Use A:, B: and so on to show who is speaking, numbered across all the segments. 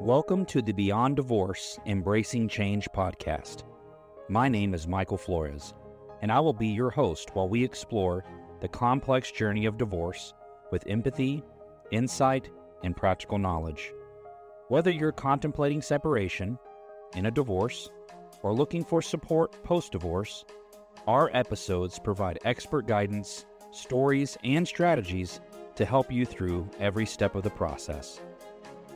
A: Welcome to the Beyond Divorce Embracing Change podcast. My name is Michael Flores, and I will be your host while we explore the complex journey of divorce with empathy, insight, and practical knowledge. Whether you're contemplating separation, in a divorce, or looking for support post-divorce, our episodes provide expert guidance, stories, and strategies to help you through every step of the process.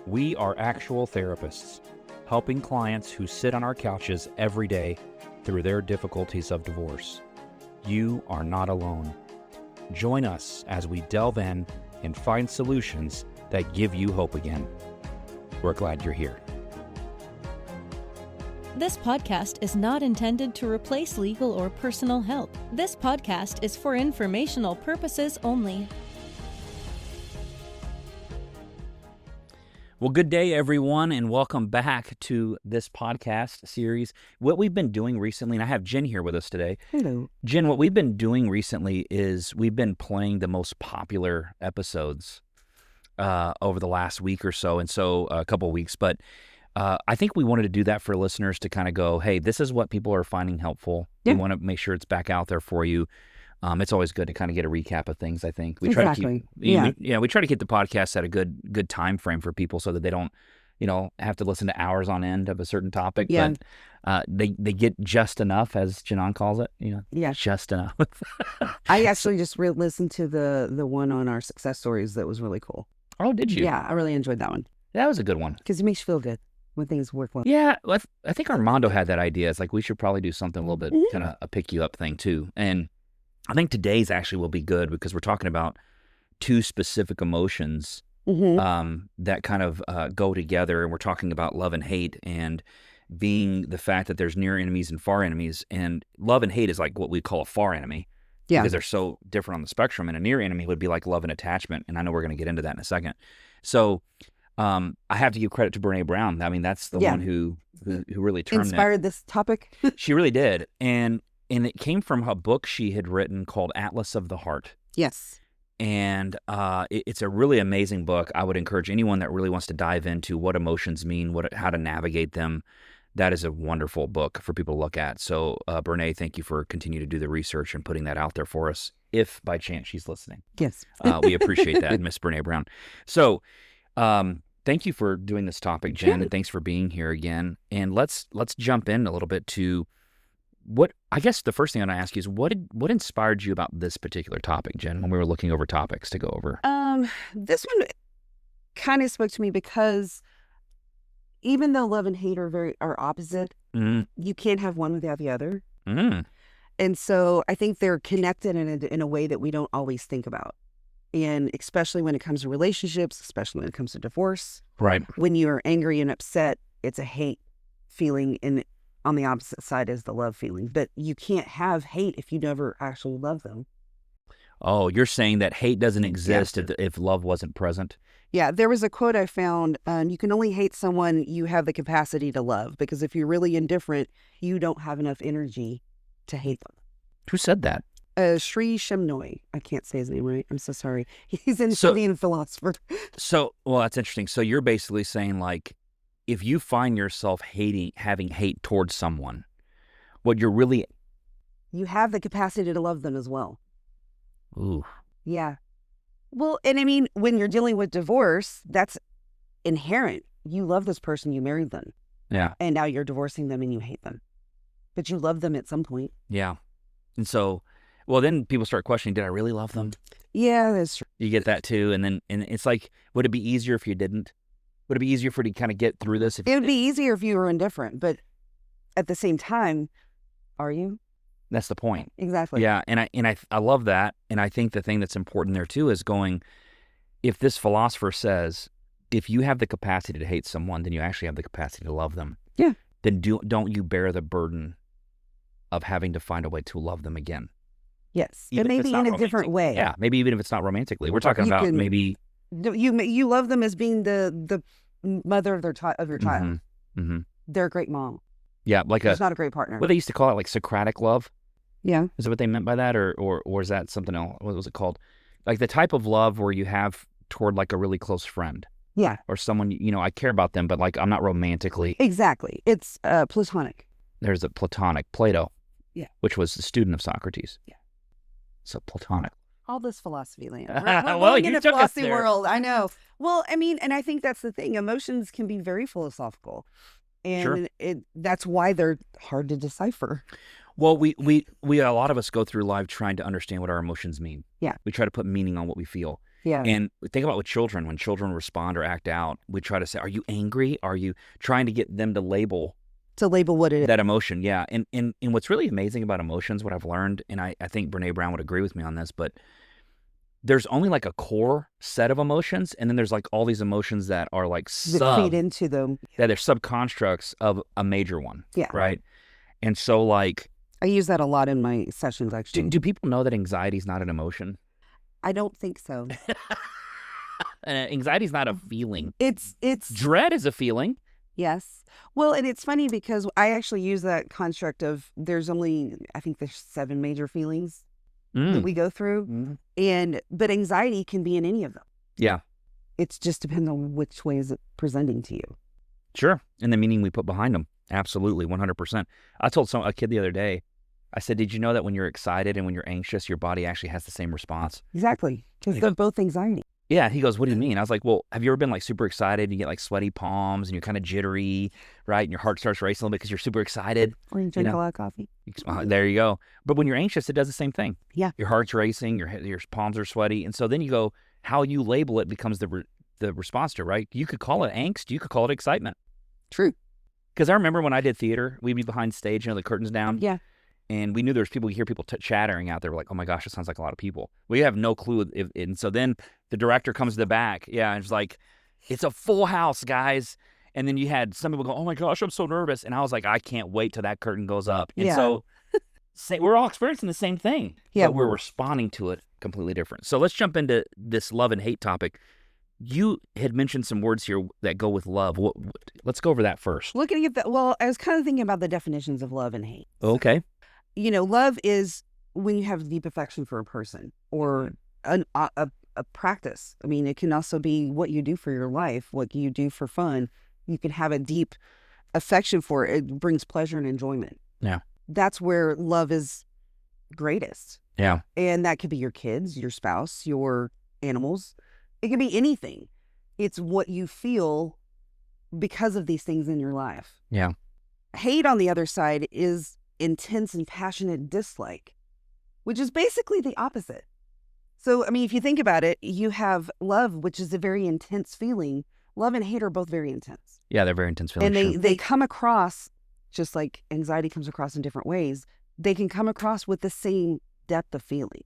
A: We are actual therapists, helping clients who sit on our couches every day through their difficulties of divorce. You are not alone. Join us as we delve in and find solutions that give you hope again. We're glad you're here.
B: This podcast is not intended to replace legal or personal help. This podcast is for informational purposes only.
A: Well, good day, everyone, and welcome back to this podcast series. What we've been doing recently, and I have Jen here with us today.
C: Hello.
A: Jen, what we've been doing recently is we've been playing the most popular episodes over the last week or so, and so a couple of weeks. But I think we wanted to do that for listeners to kind of go, hey, this is what people are finding helpful.
C: Yeah.
A: We want to make sure it's back out there for you. It's always good to kind of get a recap of things, I think. We
C: Exactly.
A: try to keep, we try to keep the podcast at a good time frame for people so that they don't, have to listen to hours on end of a certain topic.
C: Yeah.
A: But they get just enough, as Janan calls it,
C: Yeah.
A: just enough.
C: I actually just listened to the one on our success stories that was really cool.
A: Oh, did you?
C: Yeah, I really enjoyed that one.
A: That was a good one.
C: Because it makes you feel good when things work well.
A: Yeah, I think Armando had that idea. It's like we should probably do something a little bit kind of a pick you up thing too. And I think today's actually will be good because we're talking about two specific emotions that kind of go together. And we're talking about love and hate and being the fact that there's near enemies and far enemies. And love and hate is like what we call a far enemy because they're so different on the spectrum. And a near enemy would be like love and attachment. And I know we're going to get into that in a second. So I have to give credit to Brené Brown. I mean, that's the one who really turned
C: inspired this topic.
A: She really did. And it came from a book she had written called Atlas of the Heart.
C: Yes.
A: And it's a really amazing book. I would encourage anyone that really wants to dive into what emotions mean, how to navigate them. That is a wonderful book for people to look at. So, Brené, thank you for continuing to do the research and putting that out there for us, if by chance she's listening.
C: Yes.
A: We appreciate that, Miss Brené Brown. So, thank you for doing this topic, Jen, and thanks for being here again. And let's jump in a little bit to what I guess the first thing I'm going to ask you is what inspired you about this particular topic, Jen, when we were looking over topics to go over?
C: This one kind of spoke to me because even though love and hate are opposite, you can't have one without the other. And so I think they're connected in a way that we don't always think about. And especially when it comes to relationships, especially when it comes to divorce.
A: Right.
C: When you're angry and upset, it's a hate feeling, and on the opposite side is the love feeling. But you can't have hate if you never actually love them.
A: Oh, you're saying that hate doesn't exist if love wasn't present?
C: Yeah, there was a quote I found, you can only hate someone you have the capacity to love, because if you're really indifferent, you don't have enough energy to hate them.
A: Who said that?
C: Sri Shemnoy. I can't say his name right. I'm so sorry. He's an Indian philosopher.
A: Well, that's interesting. So you're basically saying, like, if you find yourself having hate towards someone, what you're really...
C: You have the capacity to love them as well.
A: Ooh.
C: Yeah. Well, and I mean, when you're dealing with divorce, that's inherent. You love this person, you married them.
A: Yeah.
C: And now you're divorcing them and you hate them. But you love them at some point.
A: Yeah. And so, well, then people start questioning, did I really love them?
C: Yeah, that's true.
A: You get that too. And it's like, would it be easier if you didn't? Would it be easier for you to kind of get through this?
C: It would be easier if you were indifferent, but at the same time, are you?
A: That's the point.
C: Exactly.
A: Yeah, and I love that, and I think the thing that's important there too is going, if this philosopher says, if you have the capacity to hate someone, then you actually have the capacity to love them.
C: Yeah.
A: Then don't you bear the burden of having to find a way to love them again?
C: Yes, but maybe in a different way.
A: Yeah, maybe even if it's not romantically. We're talking about maybe
C: you love them as being the mother of your child.
A: Mm-hmm.
C: They're a great mom.
A: Yeah, like
C: She's not a great partner.
A: What they used to call it, like Socratic love.
C: Yeah.
A: Is that what they meant by that? Or is that something else? What was it called? Like the type of love where you have toward like a really close friend.
C: Yeah.
A: Or someone, I care about them, but like I'm not romantically.
C: Exactly. It's platonic.
A: There's a platonic, Plato.
C: Yeah.
A: Which was the student of Socrates.
C: Yeah.
A: So platonic.
C: All this philosophy land. We're
A: Well,
C: going
A: you
C: in a
A: took us
C: philosophy
A: there.
C: world. I know. Well, I mean, and I think that's the thing. Emotions can be very philosophical. And that's why they're hard to decipher.
A: Well, we a lot of us go through life trying to understand what our emotions mean.
C: Yeah.
A: We try to put meaning on what we feel.
C: Yeah.
A: And think about with children. When children respond or act out, we try to say, are you angry? Are you trying to get them to label
C: what it is.
A: that emotion? Yeah. And what's really amazing about emotions, what I've learned, and I think Brené Brown would agree with me on this, but there's only like a core set of emotions, and then there's like all these emotions that are like
C: that feed into them.
A: That they're subconstructs of a major one.
C: Yeah.
A: Right. And so like
C: I use that a lot in my sessions, actually.
A: Do people know that anxiety is not an emotion?
C: I don't think so.
A: Anxiety is not a feeling.
C: It's
A: dread is a feeling.
C: Yes. Well, and it's funny because I actually use that construct of there's 7 major feelings that we go through. But anxiety can be in any of them.
A: Yeah.
C: It just depends on which way is it presenting to you.
A: Sure. And the meaning we put behind them. Absolutely. 100%. I told a kid the other day, I said, did you know that when you're excited and when you're anxious, your body actually has the same response?
C: Exactly. Because they're both anxiety.
A: Yeah. He goes, what do you mean? I was like, well, have you ever been like super excited and you get like sweaty palms and you're kind of jittery, right? And your heart starts racing a little bit because you're super excited.
C: Or you drink a lot of coffee.
A: There you go. But when you're anxious, it does the same thing.
C: Yeah.
A: Your heart's racing, your palms are sweaty. And so then you go, how you label it becomes the response to, right? You could call it angst. You could call it excitement.
C: True.
A: Because I remember when I did theater, we'd be behind stage, the curtains down.
C: Yeah.
A: And we knew there was people, we hear people chattering out there. We're like, oh my gosh, it sounds like a lot of people. We have no clue. And so then the director comes to the back. Yeah. And it's like, it's a full house, guys. And then you had some people go, oh my gosh, I'm so nervous. And I was like, I can't wait till that curtain goes up. And so we're all experiencing the same thing.
C: Yeah.
A: But we're responding to it completely different. So let's jump into this love and hate topic. You had mentioned some words here that go with love. Let's go over that first.
C: Looking at that, well, I was kind of thinking about the definitions of love and hate.
A: Okay.
C: Love is when you have deep affection for a person or a practice. I mean, it can also be what you do for your life, what you do for fun. You can have a deep affection for it. It brings pleasure and enjoyment.
A: Yeah.
C: That's where love is greatest.
A: Yeah.
C: And that could be your kids, your spouse, your animals. It can be anything. It's what you feel because of these things in your life.
A: Yeah.
C: Hate, on the other side, is intense and passionate dislike, which is basically the opposite. So, I mean, if you think about it, you have love, which is a very intense feeling. Love and hate are both very intense.
A: Yeah, they're very intense feelings.
C: And they come across, just like anxiety comes across in different ways, they can come across with the same depth of feeling.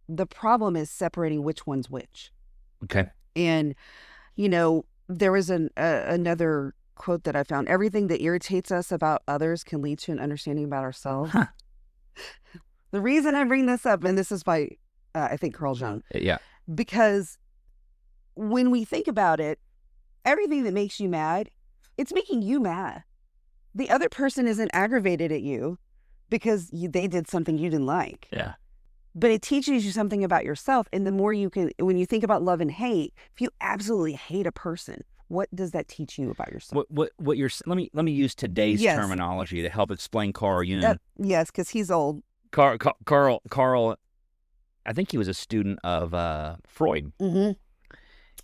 C: The problem is separating which one's which.
A: Okay.
C: And, there was another quote that I found. Everything that irritates us about others can lead to an understanding about ourselves.
A: Huh.
C: The reason I bring this up, and this is by, I think, Carl Jung.
A: Yeah.
C: Because when we think about it, everything that makes you mad, it's making you mad. The other person isn't aggravated at you because they did something you didn't like.
A: Yeah.
C: But it teaches you something about yourself. And the more you can, when you think about love and hate, if you absolutely hate a person, what does that teach you about yourself?
A: What you're, let me use today's terminology to help explain Carl Jung.
C: Yes, because he's old.
A: Carl, I think he was a student of Freud.
C: Mm-hmm.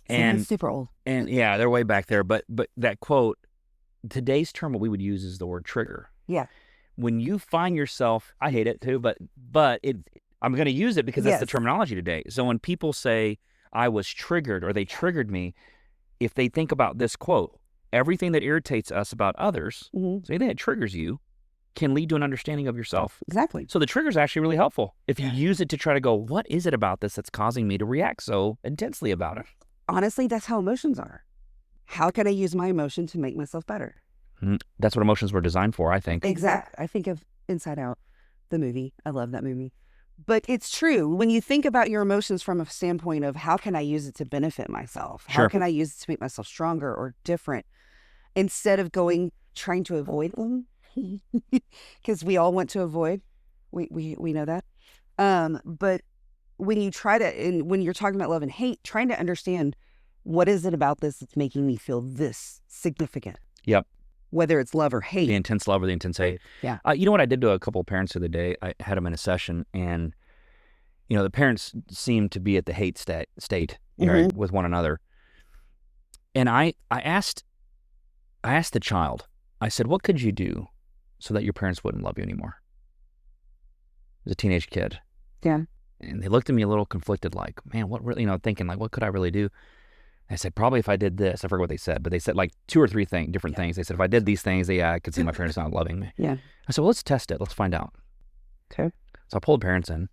A: And
C: he's super old. And
A: yeah, they're way back there. But that quote, today's term, what we would use is the word trigger.
C: Yeah.
A: When you find yourself, I hate it too, but I'm going to use it because that's the terminology today. So when people say I was triggered or they triggered me, if they think about this quote, everything that irritates us about others, so anything that triggers you, can lead to an understanding of yourself.
C: Exactly.
A: So the trigger is actually really helpful if you use it to try to go, what is it about this that's causing me to react so intensely about it?
C: Honestly, that's how emotions are. How can I use my emotion to make myself better?
A: That's what emotions were designed for, I think.
C: Exactly. I think of Inside Out, the movie. I love that movie. But it's true. When you think about your emotions from a standpoint of how can I use it to benefit myself?
A: Sure.
C: How can I use it to make myself stronger or different? Instead of trying to avoid them, because we all want to avoid. We know that. But when you try to, and when you're talking about love and hate, trying to understand what is it about this that's making me feel this significant.
A: Yep.
C: Whether it's love or hate.
A: The intense love or the intense hate.
C: Yeah.
A: You know what I did to a couple of parents the other day? I had them in a session, and the parents seemed to be at the hate state right, with one another. And I asked the child, I said, what could you do so that your parents wouldn't love you anymore? It was a teenage kid.
C: Yeah.
A: And they looked at me a little conflicted, like, man, what really, thinking like, what could I really do? I said, probably if I did this. I forget what they said, but they said like 2 or 3 different things. They said, if I did these things, I could see my parents not loving me.
C: Yeah.
A: I said, well, let's test it. Let's find out.
C: Okay.
A: So I pulled parents in,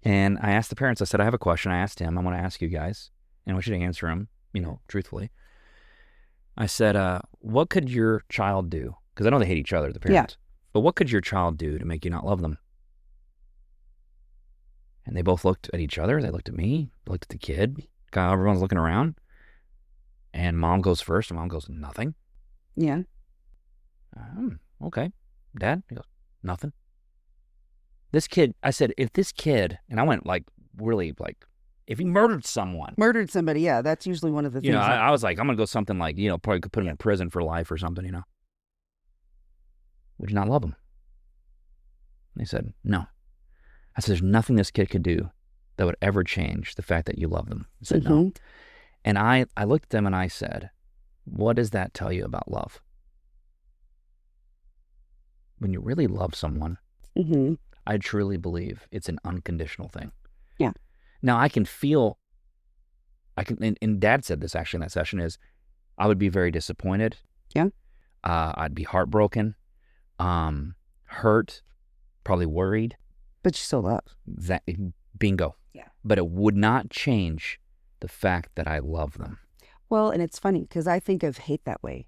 A: and I asked the parents, I said, I have a question. I asked him, I want to ask you guys, and I want you to answer him, truthfully. I said, what could your child do? Because I know they hate each other, the parents. Yeah. But what could your child do to make you not love them? And they both looked at each other. They looked at me, looked at the kid. Everyone's looking around. And mom goes first, and mom goes, nothing.
C: Yeah.
A: Okay. Dad? He goes, nothing. This kid, I said, if this kid, and I went like, really like, if he murdered someone.
C: Murdered somebody, yeah. That's usually one of the things.
A: I was like, I'm going to go something like, probably could put him in prison for life or something, Would you not love him? They said, no. I said, there's nothing this kid could do that would ever change the fact that you love them. I said, no. And I looked at them and I said, what does that tell you about love? When you really love someone, I truly believe it's an unconditional thing.
C: Yeah.
A: Now I can feel, and Dad said this actually in that session, is I would be very disappointed.
C: Yeah.
A: I'd be heartbroken, hurt, probably worried.
C: But you still love.
A: Bingo.
C: Yeah.
A: But it would not change the fact that I love them.
C: Well, and it's funny because I think of hate that way.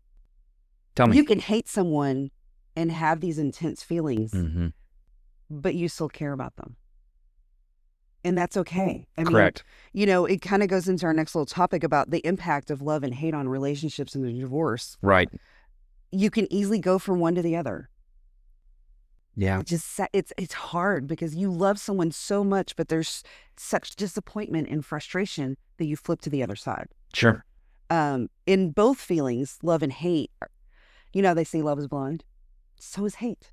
A: Tell me.
C: You can hate someone and have these intense feelings, but you still care about them. And that's okay.
A: Correct.
C: It kind of goes into our next little topic about the impact of love and hate on relationships and the divorce.
A: Right.
C: You can easily go from one to the other.
A: Yeah.
C: It's hard because you love someone so much, but there's such disappointment and frustration that you flip to the other side.
A: Sure.
C: In both feelings, love and hate, they say love is blind. So is hate.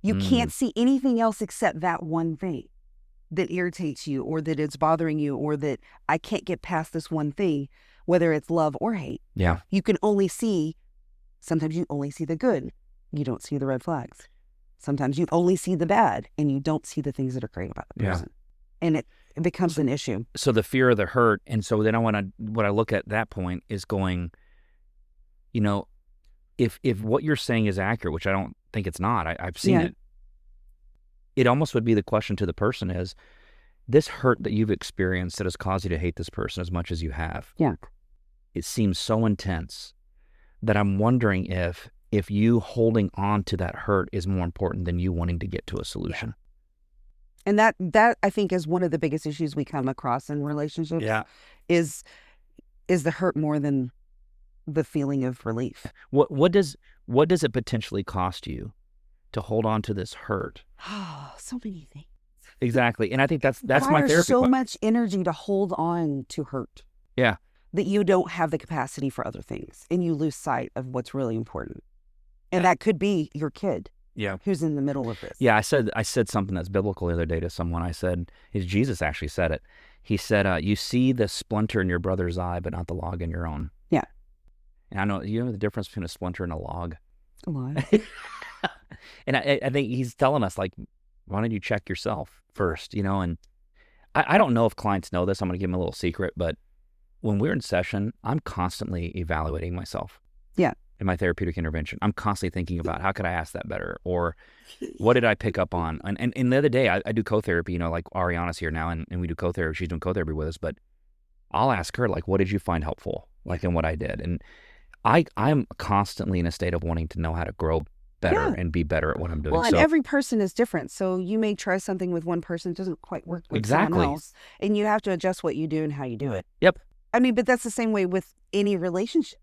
C: You can't see anything else except that one thing that irritates you or that it's bothering you or that I can't get past this one thing, whether it's love or hate.
A: Yeah.
C: Sometimes you only see the good. You don't see the red flags. Sometimes you only see the bad and you don't see the things that are great about the person. Yeah. And it becomes an issue.
A: So the fear of the hurt. And so then what I look at that point is going, if what you're saying is accurate, which I don't think it's not, I've seen it. It almost would be the question to the person is, this hurt that you've experienced that has caused you to hate this person as much as you have.
C: Yeah.
A: It seems so intense that I'm wondering if you holding on to that hurt is more important than you wanting to get to a solution.
C: And that I think is one of the biggest issues we come across in relationships.
A: Yeah.
C: Is the hurt more than the feeling of relief?
A: What does it potentially cost you to hold on to this hurt?
C: Oh, so many things.
A: Exactly. And I think that's my therapy.
C: So much energy to hold on to hurt.
A: Yeah.
C: That you don't have the capacity for other things and you lose sight of what's really important. And that could be your kid.
A: Yeah.
C: Who's in the middle of this.
A: Yeah, I said something that's biblical the other day to someone. I said, Jesus actually said it. He said, you see the splinter in your brother's eye, but not the log in your own.
C: Yeah.
A: And I know, the difference between a splinter and a log?
C: A log.
A: And I think he's telling us, like, why don't you check yourself first, And I don't know if clients know this. I'm going to give them a little secret, but when we're in session, I'm constantly evaluating myself.
C: Yeah.
A: In my therapeutic intervention, I'm constantly thinking about how could I ask that better, or what did I pick up on? And the other day, I do co-therapy. Like Ariana's here now, and we do co-therapy. She's doing co-therapy with us, but I'll ask her, like, what did you find helpful, like in what I did? And I'm constantly in a state of wanting to know how to grow better and be better at what I'm doing.
C: Well, and every person is different, so you may try something with one person, it doesn't quite work with someone else, and you have to adjust what you do and how you do it.
A: Yep.
C: I mean, but that's the same way with any relationship.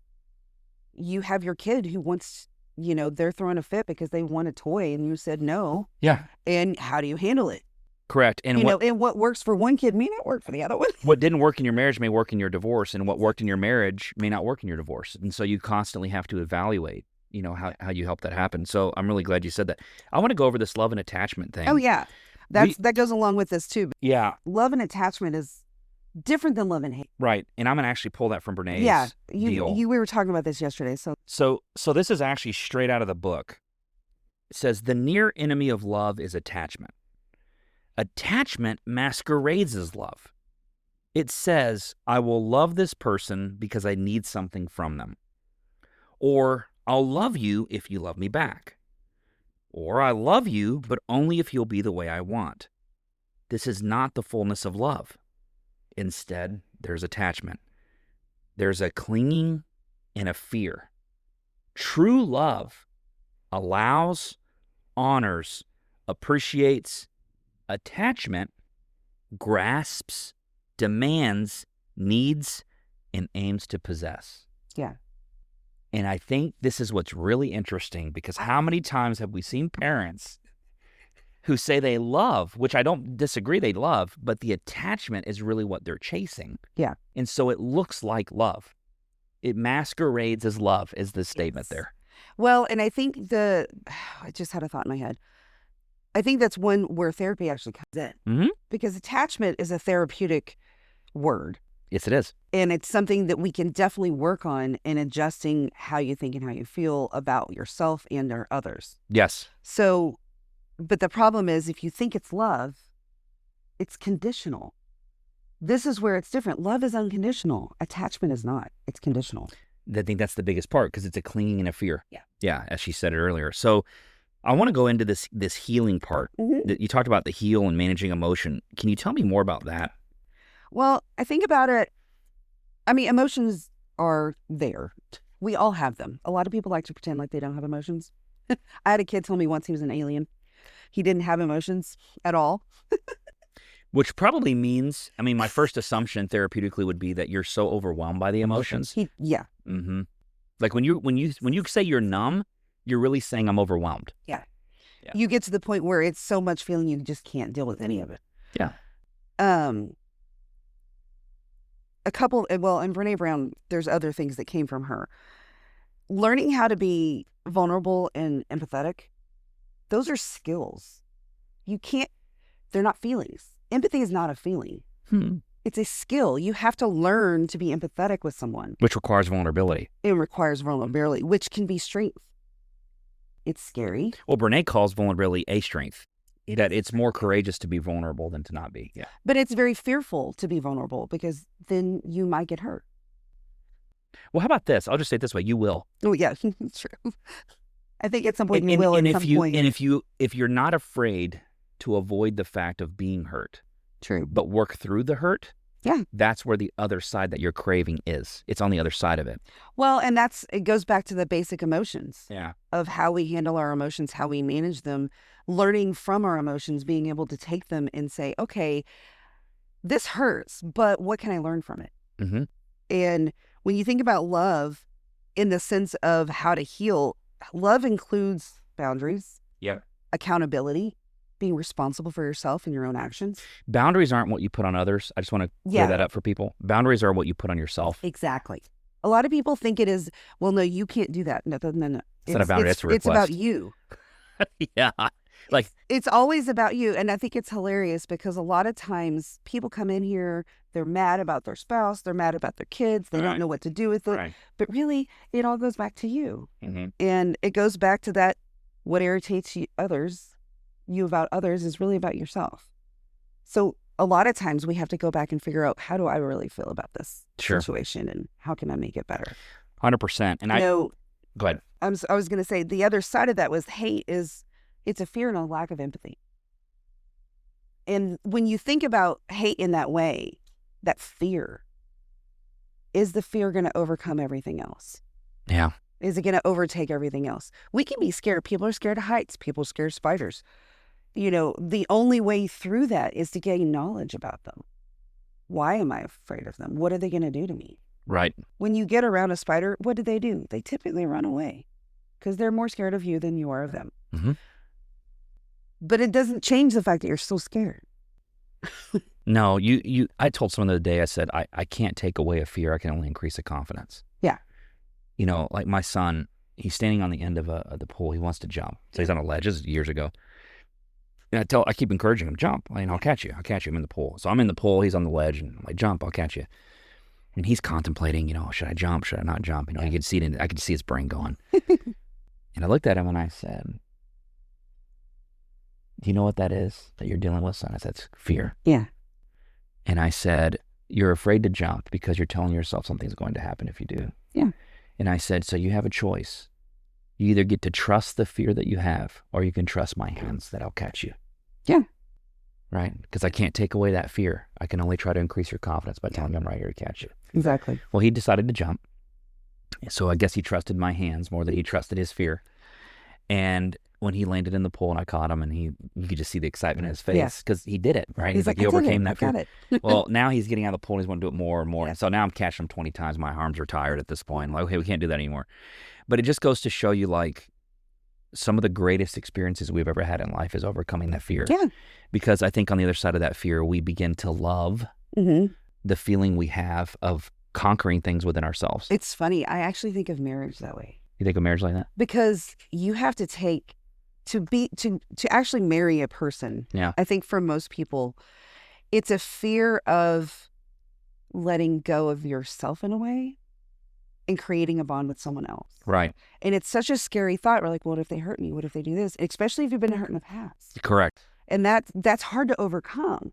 C: You have your kid who wants they're throwing a fit because they want a toy and you said no.
A: Yeah.
C: And how do you handle it?
A: Correct. And
C: and what works for one kid may not work for the other one.
A: What didn't work in your marriage may work in your divorce, and what worked in your marriage may not work in your divorce. And so you constantly have to evaluate, how you help that happen. So I'm really glad you said that. I want to go over this love and attachment thing.
C: Oh, yeah. That goes along with this, too.
A: Yeah.
C: Love and attachment is different than love and hate.
A: Right. And I'm going to actually pull that from Brené's deal.
C: We were talking about this yesterday.
A: So this is actually straight out of the book. It says, the near enemy of love is attachment. Attachment masquerades as love. It says, I will love this person because I need something from them. Or, I'll love you if you love me back. Or, I love you, but only if you'll be the way I want. This is not the fullness of love. Instead, there's attachment. There's a clinging and a fear. True love allows, honors, appreciates. Attachment grasps, demands, needs, and aims to possess.
C: Yeah.
A: And I think this is what's really interesting, because how many times have we seen parents who say they love, which I don't disagree, they love, but the attachment is really what they're chasing.
C: Yeah.
A: And so it looks like love. It masquerades as love, is the statement there.
C: Well, and I think I just had a thought in my head. I think that's one where therapy actually comes in.
A: Mm-hmm.
C: Because attachment is a therapeutic word.
A: Yes, it is.
C: And it's something that we can definitely work on in adjusting how you think and how you feel about yourself and or others.
A: Yes.
C: So, but the problem is, if you think it's love, it's conditional. This is where it's different. Love is unconditional. Attachment is not. It's conditional.
A: I think that's the biggest part, because it's a clinging and a fear.
C: Yeah.
A: Yeah, as she said it earlier. So I want to go into this healing part.
C: Mm-hmm.
A: You talked about the heal and managing emotion. Can you tell me more about that?
C: Well, I think about it. I mean, emotions are there. We all have them. A lot of people like to pretend like they don't have emotions. I had a kid tell me once he was an alien. He didn't have emotions at all.
A: Which probably means, my first assumption therapeutically would be that you're so overwhelmed by the emotions.
C: Yeah.
A: Mm-hmm. Like when you say you're numb, you're really saying I'm overwhelmed.
C: Yeah. You get to the point where it's so much feeling you just can't deal with any of it.
A: Yeah.
C: And Brené Brown, there's other things that came from her. Learning how to be vulnerable and empathetic, those are skills. They're not feelings. Empathy is not a feeling. It's a skill. You have to learn to be empathetic with someone.
A: Which requires vulnerability.
C: It requires vulnerability, which can be strength. It's scary.
A: Well, Brené calls vulnerability a strength. That it's more courageous to be vulnerable than to not be. Yeah.
C: But it's very fearful to be vulnerable, because then you might get hurt.
A: Well, how about this? I'll just say it this way. You will.
C: Oh, yeah. True. I think at some point you will.
A: If you're not afraid to avoid the fact of being hurt.
C: True.
A: But work through the hurt.
C: Yeah.
A: That's where the other side that you're craving is. It's on the other side of it.
C: Well, and it goes back to the basic emotions.
A: Yeah.
C: Of how we handle our emotions, how we manage them, learning from our emotions, being able to take them and say, okay, this hurts, but what can I learn from it?
A: Mm-hmm.
C: And when you think about love in the sense of how to heal, love includes boundaries.
A: Yeah.
C: Accountability. Being responsible for yourself and your own actions.
A: Boundaries aren't what you put on others. I just want to clear that up for people. Boundaries are what you put on yourself.
C: Exactly. A lot of people think it is, well, no, you can't do that. No.
A: It's not a boundary, it's a request.
C: It's about you.
A: Yeah.
C: It's always about you. And I think it's hilarious because a lot of times people come in here, they're mad about their spouse, they're mad about their kids, they don't know what to do with it. Right. But really, it all goes back to you. Mm-hmm. And it goes back to that, what irritates you about others is really about yourself. So a lot of times we have to go back and figure out, how do I really feel about this situation and how can I make it better?
A: 100%. And go ahead.
C: I was going to say the other side of that was hate it's a fear and a lack of empathy. And when you think about hate in that way, that fear, is the fear going to overcome everything else?
A: Yeah.
C: Is it going to overtake everything else? We can be scared. People are scared of heights. People are scared of spiders. The only way through that is to gain knowledge about them. Why am I afraid of them? What are they going to do to me?
A: Right.
C: When you get around a spider, what do? They typically run away because they're more scared of you than you are of them.
A: Mm-hmm.
C: But it doesn't change the fact that you're still scared.
A: No, I told someone the other day, I said, I can't take away a fear. I can only increase a confidence.
C: Yeah.
A: You know, like my son, he's standing on the end of the pool. He wants to jump. So he's on a ledge. This is years ago. And I keep encouraging him, jump. I'll catch you. I'm in the pool. So I'm in the pool. He's on the ledge. And I'm like, jump. I'll catch you. And he's contemplating, should I jump? Should I not jump? I could see it. I could see his brain going. And I looked at him and I said, do you know what that is that you're dealing with, son? I said, it's fear.
C: Yeah.
A: And I said, you're afraid to jump because you're telling yourself something's going to happen if you do.
C: Yeah.
A: And I said, so you have a choice. You either get to trust the fear that you have, or you can trust my hands that I'll catch you.
C: Yeah.
A: Right? Because I can't take away that fear. I can only try to increase your confidence by telling you I'm right here to catch you.
C: Exactly.
A: Well, he decided to jump. So I guess he trusted my hands more than he trusted his fear. And when he landed in the pool and I caught him, and you could just see the excitement in his face because he did it, right?
C: He's like,
A: he overcame that fear.
C: Got it.
A: Well, now he's getting out of the pool and he's want to do it more and more. And so now I'm catching him 20 times. My arms are tired at this point. I'm like, okay, we can't do that anymore. But it just goes to show you, like, some of the greatest experiences we've ever had in life is overcoming that fear.
C: Yeah.
A: Because I think on the other side of that fear, we begin to love the feeling we have of conquering things within ourselves.
C: It's funny. I actually think of marriage that way.
A: You think of marriage like that?
C: Because you have to take to actually marry a person.
A: Yeah.
C: I think for most people, it's a fear of letting go of yourself in a way and creating a bond with someone else.
A: Right.
C: And it's such a scary thought. We're like, what if they hurt me? What if they do this? Especially if you've been hurt in the past.
A: Correct.
C: And that's hard to overcome.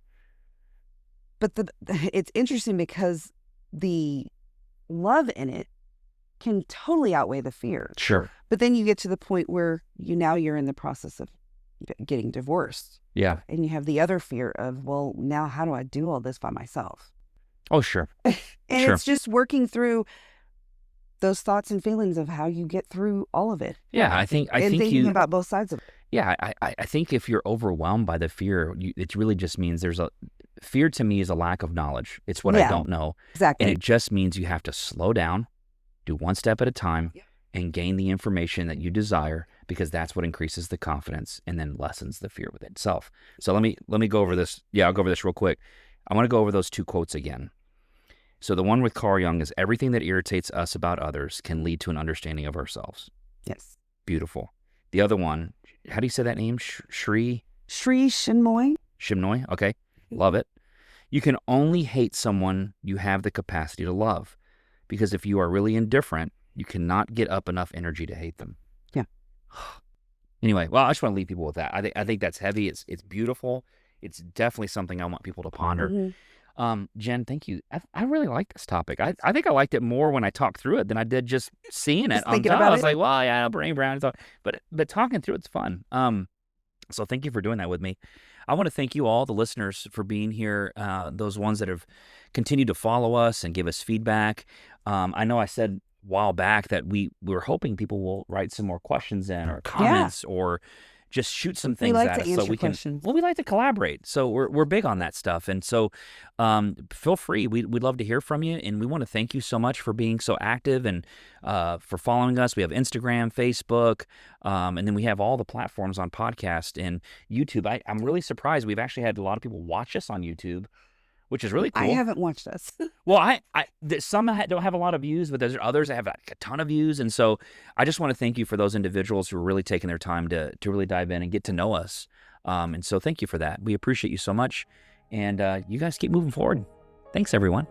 C: But it's interesting because the love in it can totally outweigh the fear.
A: Sure.
C: But then you get to the point where you're in the process of getting divorced.
A: Yeah.
C: And you have the other fear of, well, now how do I do all this by myself?
A: Oh, sure.
C: And
A: Sure.
C: It's just working through those thoughts and feelings of how you get through all of it.
A: Yeah, I think
C: thinking about both sides of it.
A: Yeah, I think if you're overwhelmed by the fear, it really just means fear to me is a lack of knowledge. It's what I don't know.
C: Exactly.
A: And it just means you have to slow down, do one step at a time, and gain the information that you desire, because that's what increases the confidence and then lessens the fear within itself. So let me go over this. Yeah, I'll go over this real quick. I want to go over those two quotes again. So the one with Carl Jung is, everything that irritates us about others can lead to an understanding of ourselves.
C: Yes.
A: Beautiful. The other one, how do you say that name? Sri
C: Chinmoy.
A: Shimnoy? Okay. Love it. You can only hate someone you have the capacity to love, because if you are really indifferent, you cannot get up enough energy to hate them.
C: Yeah.
A: Anyway, well, I just want to leave people with that. I think that's heavy. It's beautiful. It's definitely something I want people to ponder.
C: Mm-hmm.
A: Jen, thank you. I really like this topic. I think I liked it more when I talked through it than I did just seeing it.
C: Thinking about
A: I was
C: it.
A: like, well, yeah, Brené Brown. But talking through it's fun. So thank you for doing that with me. I want to thank you all, the listeners, for being here. Those ones that have continued to follow us and give us feedback. I know I said a while back that we were hoping people will write some more questions in, or comments, or just shoot some things
C: like
A: at
C: to
A: us so
C: answer
A: we can.
C: questions.
A: Well, we like to collaborate, so we're big on that stuff, and so feel free. We'd love to hear from you, and we want to thank you so much for being so active and for following us. We have Instagram, Facebook, and then we have all the platforms on podcast and YouTube. I'm really surprised we've actually had a lot of people watch us on YouTube, which is really cool.
C: I haven't watched us.
A: Well, some don't have a lot of views, but there's others that have like a ton of views. And so I just want to thank you for those individuals who are really taking their time to really dive in and get to know us. And so thank you for that. We appreciate you so much. And you guys keep moving forward. Thanks, everyone.